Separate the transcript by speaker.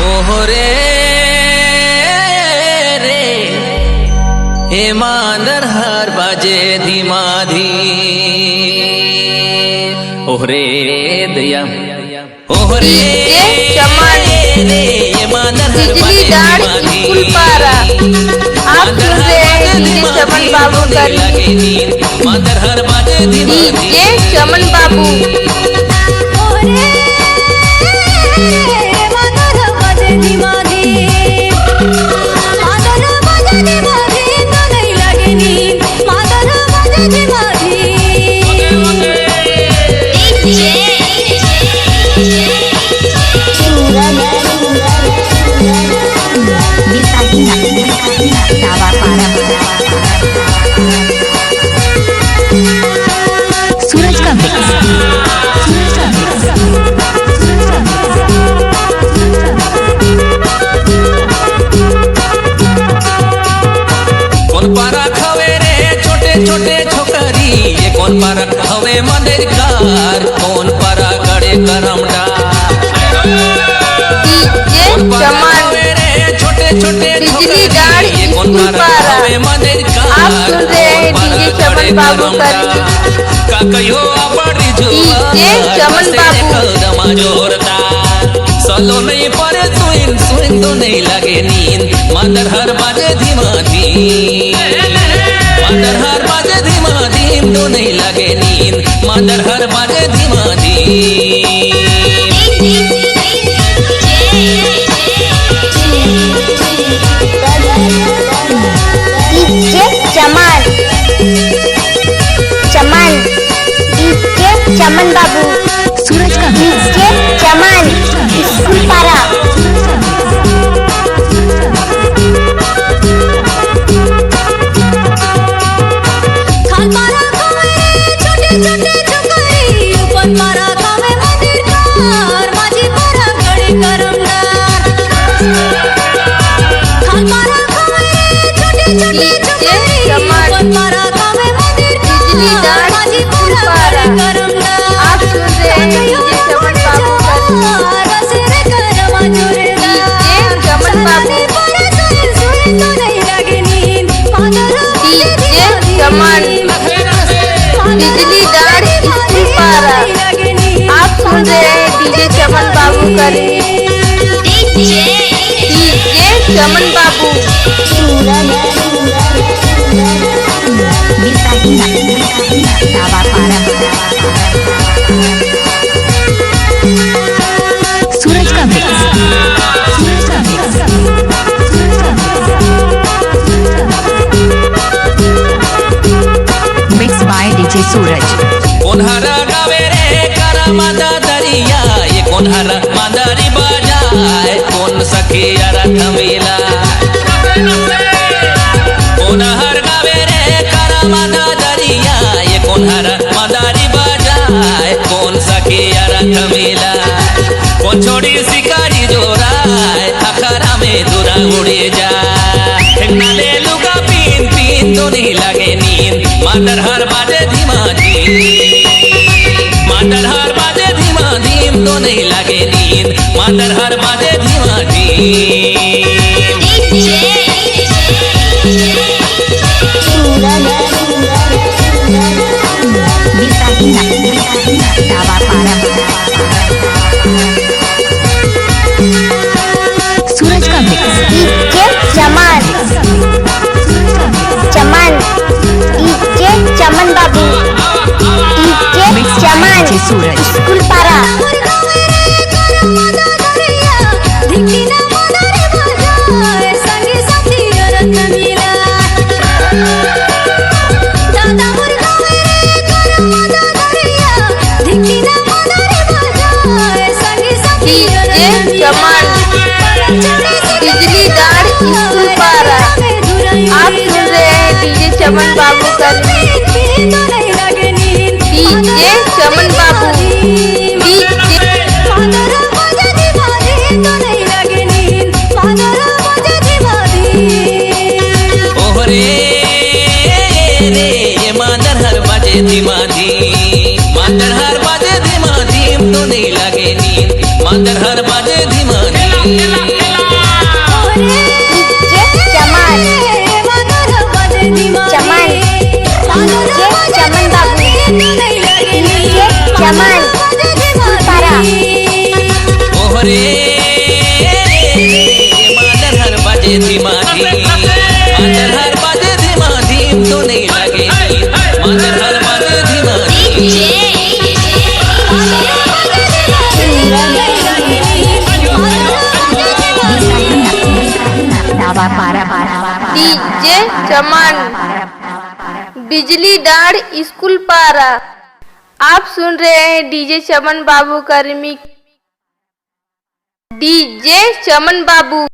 Speaker 1: ओहरे रे हे मांदर हर बाजे धीमा धी ओहरे दया ओहरे
Speaker 2: रे
Speaker 1: ये मांदर हर बाजे धीमा धी
Speaker 2: आप सुन रहे हैं डीजे चमन बाबू का
Speaker 1: मांदर हर बाजे धीमा धी
Speaker 2: डीजे चमन बाबू
Speaker 3: सूरज का
Speaker 1: कौन पारा खवे रे छोटे छोटे छोकरी ये कौन पारा खवे मंदिर कार कौन पारा गड़े करमडा कौन पारा खवे रे छोटे छोटे छोकरी ये कौन पारा खवे मंदिर कार कौन पारा गड़े करमडा का कयो अपड़ी जुआ
Speaker 2: चमन बाबू
Speaker 1: कदमा जोरदार सोलो नहीं पड़े सुइन सुइन तो नहीं लगे नींद मंदर हर बाजे धीमा धी मंदर हर बाजे धीमा धीम तो नहीं लगे नींद मंदर हर बाजे धीमा धी
Speaker 2: चमन चमन डीजे चमन बाबू
Speaker 3: सूरज का
Speaker 2: डीजे चमन स्कूल पारा डीजे चमन बाबू करे डीजे चमन बाबू
Speaker 3: सूरज का मिक्स बाय डीजे सूरज
Speaker 1: कोन्हारा गावे रे करा मादा दरिया ये कोन्हारा मादारी बजाए कौन सखी रथ मिला कोन्हार गावे रे करा मादा दरिया ये कोन्हारा मादारी बजाए कौन सखी रथ मिला कौन छोड़ी शिकारी जोराए अखरा में दूरा उड़े जाए नाले लुगा पीन पीन तो नहीं लगे नींद मांदर हर बाजे धीमा धी मांदर हर बाजे धीमा धीम तो नहीं लगे नींद मांदर हर बाजे धीमा धीम
Speaker 3: सूरज का
Speaker 2: डीजे चमन चमन डीजे चमन बाबू डीजे चमन
Speaker 3: सूरज
Speaker 2: स्कूल पारा चमन बाबू कर डीजे चमन बाबू
Speaker 1: ओहरे रे ये मांदर हर बाजे धीमा धी मांदर हर बाजे धीमा धीम तो नहीं लगे नींद मांदर हर बाजे धीमा धी
Speaker 2: डीजे चमन, बिजली डांड स्कूल पारा। आप सुन रहे हैं डीजे चमन बाबू का रिमिक्स। डीजे चमन बाबू।